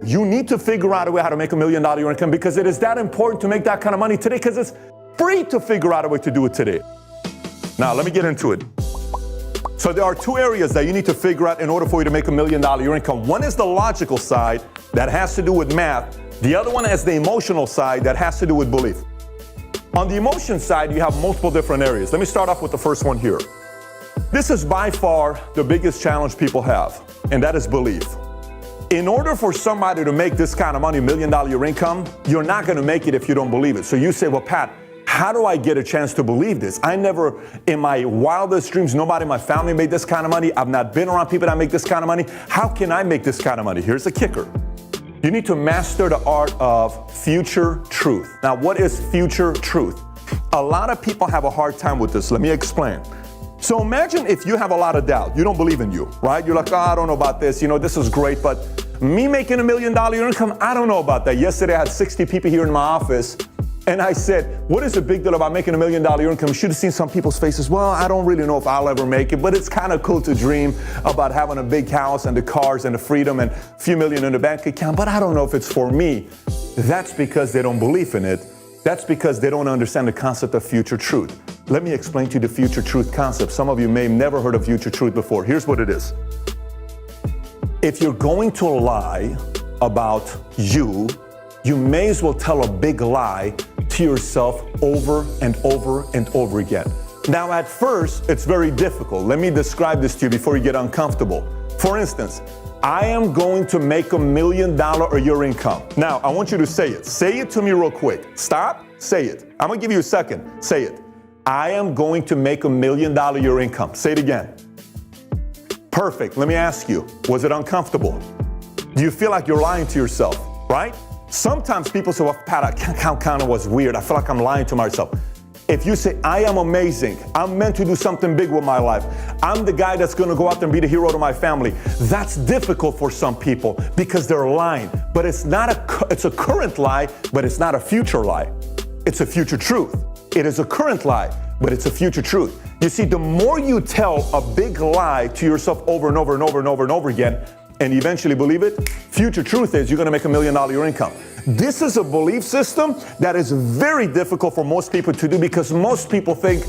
You need to figure out a way how to make $1 million your income, because it is that important to make that kind of money today, because it's free to figure out a way to do it today. Now, let me get into it. So there are two areas that you need to figure out in order for you to make $1 million your income. One is the logical side that has to do with math. The other one is the emotional side that has to do with belief. On the emotion side, you have multiple different areas. Let me start off with the first one here. This is by far the biggest challenge people have, and that is belief. In order for somebody to make this kind of money, $1 million your income, you're not going to make it if you don't believe it. So you say, well, Pat, how do I get a chance to believe this? I never, in my wildest dreams, nobody in my family made this kind of money. I've not been around people that make this kind of money. How can I make this kind of money? Here's the kicker. You need to master the art of future truth. Now, what is future truth? A lot of people have a hard time with this. Let me explain. So imagine if you have a lot of doubt. You don't believe in you, right? You're like, oh, I don't know about this. You know, this is great, but me making $1 million income, I don't know about that. Yesterday, I had 60 people here in my office, and I said, what is the big deal about making $1 million income? You should have seen some people's faces. Well, I don't really know if I'll ever make it, but it's kind of cool to dream about having a big house and the cars and the freedom and a few million in the bank account, but I don't know if it's for me. That's because they don't believe in it. That's because they don't understand the concept of future truth. Let me explain to you the future truth concept. Some of you may have never heard of future truth before. Here's what it is. If you're going to lie about you, you may as well tell a big lie to yourself over and over and over again. Now, at first, it's very difficult. Let me describe this to you before you get uncomfortable. For instance, I am going to make $1 million a year income. Now, I want you to say it. Say it to me real quick. Stop. Say it. I'm going to give you a second. Say it. I am going to make $1 million a year income. Say it again. Perfect. Let me ask you, was it uncomfortable? Do you feel like you're lying to yourself, right? Sometimes people say, well, Pat, I kind of was weird. I feel like I'm lying to myself. If you say, I am amazing, I'm meant to do something big with my life, I'm the guy that's going to go out there and be the hero to my family, that's difficult for some people because they're lying. But it's a current lie, but it's not a future lie. It's a future truth. It is a current lie, but it's a future truth. You see, the more you tell a big lie to yourself over and over and over and over and over again, and eventually believe it, future truth is you're going to make $1 million a year income. This is a belief system that is very difficult for most people to do because most people think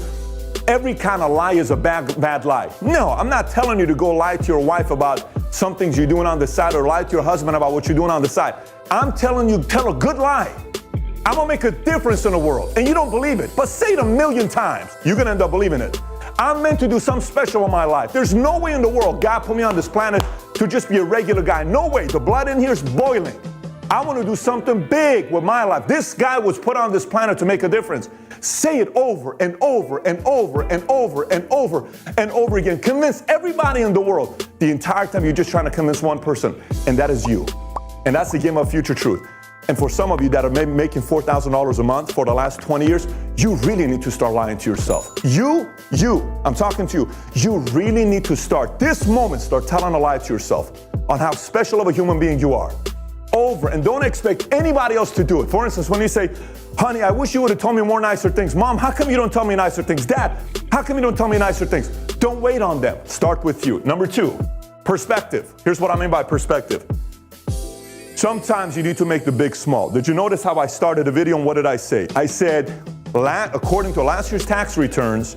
every kind of lie is a bad lie. No, I'm not telling you to go lie to your wife about some things you're doing on the side or lie to your husband about what you're doing on the side. I'm telling you, tell a good lie. I'm going to make a difference in the world. And you don't believe it, but say it 1,000,000 times. You're going to end up believing it. I'm meant to do something special in my life. There's no way in the world God put me on this planet to just be a regular guy. No way. The blood in here is boiling. I want to do something big with my life. This guy was put on this planet to make a difference. Say it over and over and over and over and over and over again. Convince everybody in the world. The entire time you're just trying to convince one person, and that is you. And that's the game of future truth. And for some of you that are maybe making $4,000 a month for the last 20 years, you really need to start lying to yourself. I'm talking to you. You really need to start this moment, start telling a lie to yourself on how special of a human being you are. Over, and don't expect anybody else to do it. For instance, when you say, honey, I wish you would have told me more nicer things. Mom, how come you don't tell me nicer things? Dad, how come you don't tell me nicer things? Don't wait on them. Start with you. Number 2, perspective. Here's what I mean by perspective. Sometimes you need to make the big small. Did you notice how I started the video and what did I say? I said, according to last year's tax returns,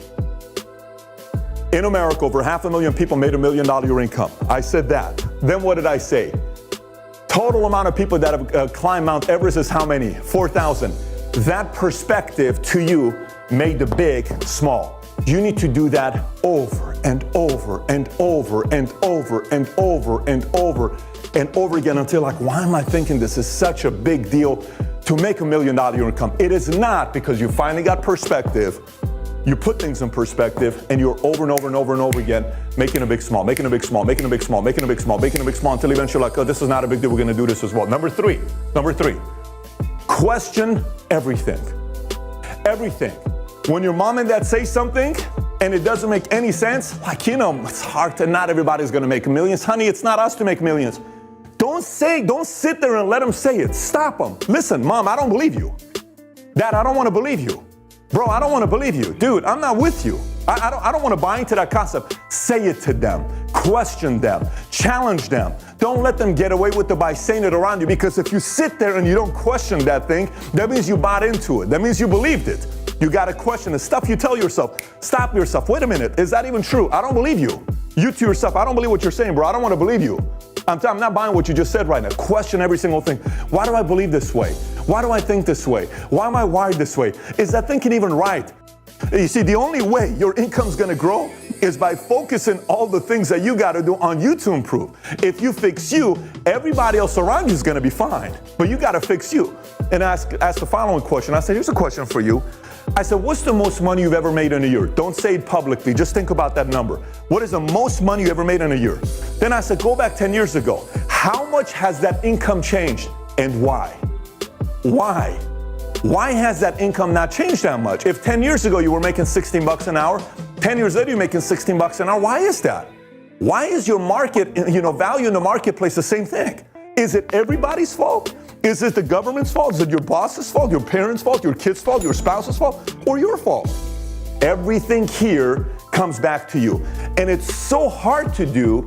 in America, over 500,000 people made $1 million a year income. I said that. Then what did I say? Total amount of people that have climbed Mount Everest is how many? 4,000. That perspective to you made the big small. You need to do that over and over and over and over and over and over and over again until like, why am I thinking this is such a big deal to make $1 million a year income? It is not, because you finally got perspective. You put things in perspective and you're over and over and over and over again making a big small, making a big small, making a big small, making a big small, making a big small until eventually you're like, oh, this is not a big deal. We're going to do this as well. Number three, question everything. Everything. When your mom and dad say something and it doesn't make any sense, like, it's hard to, not everybody's going to make millions. Honey, it's not us to make millions. Don't sit there and let them say it. Stop them. Listen, Mom, I don't believe you. Dad, I don't want to believe you. Bro, I don't want to believe you. Dude, I'm not with you. I don't want to buy into that concept. Say it to them. Question them. Challenge them. Don't let them get away with it by saying it around you, because if you sit there and you don't question that thing, that means you bought into it. That means you believed it. You got to question the stuff you tell yourself. Stop yourself. Wait a minute. Is that even true? I don't believe you. You to yourself, I don't believe what you're saying, bro. I don't want to believe you. I'm not buying what you just said right now. Question every single thing. Why do I believe this way? Why do I think this way? Why am I wired this way? Is that thinking even right? You see, the only way your income's going to grow is by focusing all the things that you got to do on you to improve. If you fix you, everybody else around you is going to be fine. But you got to fix you. And ask the following question. I said, here's a question for you. I said, what's the most money you've ever made in a year? Don't say it publicly. Just think about that number. What is the most money you ever made in a year? Then I said, go back 10 years ago. How much has that income changed and why? Why? Why has that income not changed that much? If 10 years ago you were making 16 bucks an hour, 10 years later you're making 16 bucks an hour, why is that? Why is your market, value in the marketplace the same thing? Is it everybody's fault? Is it the government's fault? Is it your boss's fault, your parents' fault, your kid's fault, your spouse's fault, or your fault? Everything here comes back to you. And it's so hard to do,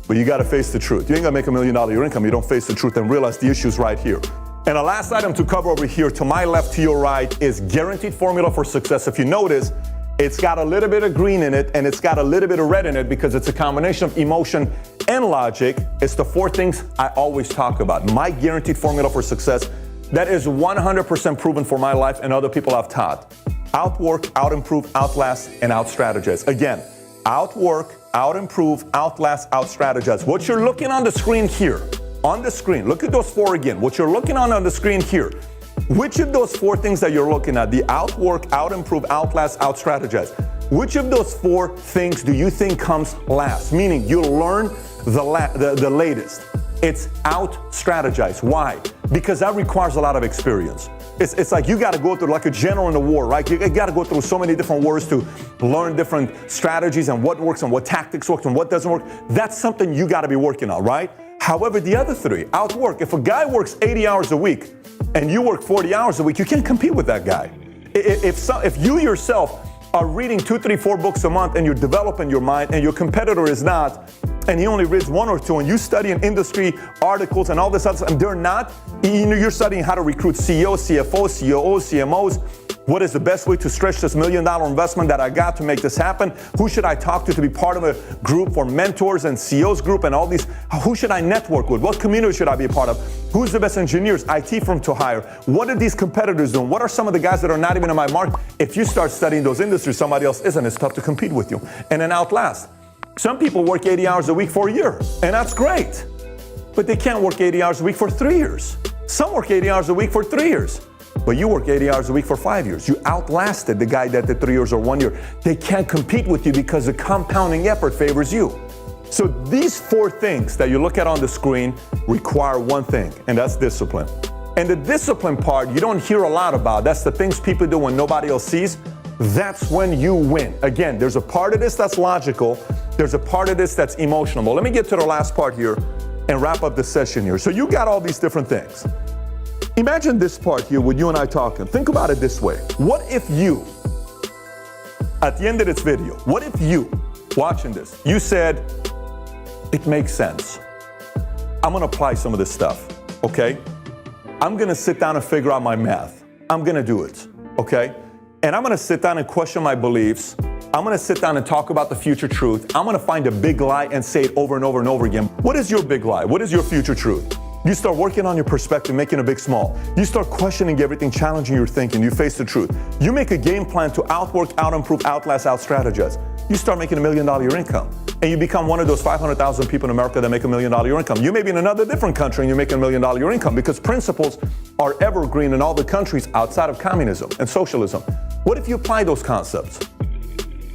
but you got to face the truth. You ain't going to make $1 million your income. You don't face the truth and realize the issue's right here. And the last item to cover over here, to my left, to your right, is guaranteed formula for success. If you notice, it's got a little bit of green in it and it's got a little bit of red in it because it's a combination of emotion and logic. It's the 4 things I always talk about. My guaranteed formula for success that is 100% proven for my life and other people I've taught. Outwork, out-improve, outlast, and out-strategize. Again, outwork, out-improve, outlast, out-strategize. What you're looking on the screen here, on the screen, look at those 4 again. What you're looking on the screen here, which of those 4 things that you're looking at, the outwork, out-improve, outlast, out-strategize, which of those 4 things do you think comes last? Meaning you'll learn the latest. It's out-strategize. Why? Because that requires a lot of experience. It's like you got to go through, like a general in the war, right? You got to go through so many different wars to learn different strategies and what works and what tactics works and what doesn't work. That's something you got to be working on, right? However, the other 3, outwork. If a guy works 80 hours a week and you work 40 hours a week, you can't compete with that guy. If you yourself are reading 2, 3, 4 books a month and you're developing your mind and your competitor is not, and he only reads 1 or 2, and you study in industry articles and all this other stuff, and they're not, you're studying how to recruit CEOs, CFOs, COOs, CMOs. What is the best way to stretch this $1 million investment that I got to make this happen? Who should I talk to be part of a group for mentors and CEOs group and all these? Who should I network with? What community should I be a part of? Who's the best engineers, IT firm to hire? What are these competitors doing? What are some of the guys that are not even in my market? If you start studying those industries, somebody else isn't. It's tough to compete with you. And then outlast. Some people work 80 hours a week for a year, and that's great. But they can't work 80 hours a week for 3 years. Some work 80 hours a week for 3 years. But you work 80 hours a week for 5 years. You outlasted the guy that did 3 years or 1 year. They can't compete with you because the compounding effort favors you. So these 4 things that you look at on the screen require one thing, and that's discipline. And the discipline part, you don't hear a lot about. That's the things people do when nobody else sees. That's when you win. Again, there's a part of this that's logical. There's a part of this that's emotional. Well, let me get to the last part here and wrap up the session here. So you got all these different things. Imagine this part here with you and I talking. Think about it this way. What if you, at the end of this video, what if you, watching this, you said, it makes sense. I'm going to apply some of this stuff, okay? I'm going to sit down and figure out my math. I'm going to do it, okay? And I'm going to sit down and question my beliefs. I'm going to sit down and talk about the future truth. I'm going to find a big lie and say it over and over and over again. What is your big lie? What is your future truth? You start working on your perspective, making a big small. You start questioning everything, challenging your thinking. You face the truth. You make a game plan to outwork, out-improve, outlast, out-strategize. You start making $1 million your income. And you become one of those 500,000 people in America that make $1 million your income. You may be in another different country and you're making $1 million your income because principles are evergreen in all the countries outside of communism and socialism. What if you apply those concepts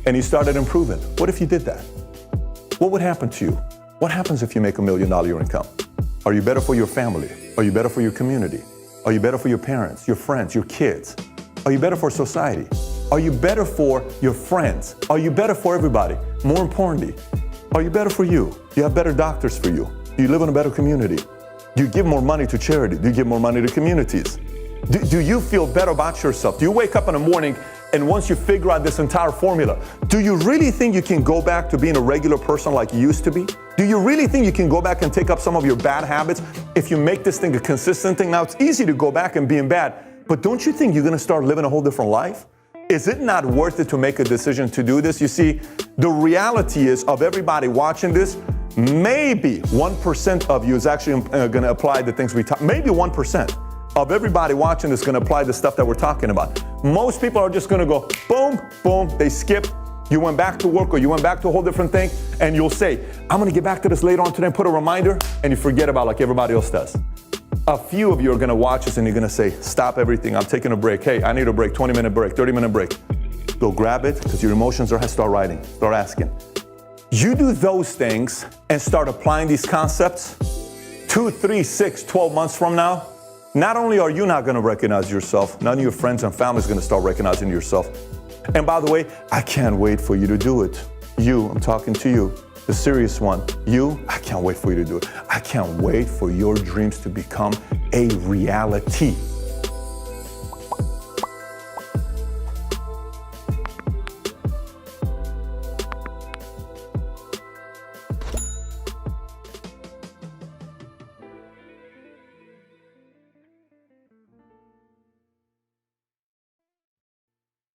and you started improving? What if you did that? What would happen to you? What happens if you make $1 million your income? Are you better for your family? Are you better for your community? Are you better for your parents, your friends, your kids? Are you better for society? Are you better for your friends? Are you better for everybody? More importantly, are you better for you? Do you have better doctors for you? Do you live in a better community? Do you give more money to charity? Do you give more money to communities? Do you feel better about yourself? Do you wake up in the morning And once you figure out this entire formula, do you really think you can go back to being a regular person like you used to be? Do you really think you can go back and take up some of your bad habits if you make this thing a consistent thing? Now, it's easy to go back and being bad, but don't you think you're gonna start living a whole different life? Is it not worth it to make a decision to do this? You see, the reality is of everybody watching this, maybe 1% of you is actually gonna apply the things we talk, maybe 1% of everybody watching this is gonna apply the stuff that we're talking about. Most people are just gonna go boom, boom, they skip. You went back to work or you went back to a whole different thing, and you'll say, I'm gonna get back to this later on today and put a reminder, and you forget about it like everybody else does. A few of you are gonna watch this and you're gonna say, stop everything, I'm taking a break. Hey, I need a break, 20-minute break, 30-minute break. Go grab it, because your emotions are, start writing, start asking. You do those things and start applying these concepts 2, 3, 6, 12 months from now, not only are you not gonna recognize yourself, none of your friends and family is gonna start recognizing yourself. And by the way, I can't wait for you to do it. You, I'm talking to you, the serious one. You, I can't wait for you to do it. I can't wait for your dreams to become a reality.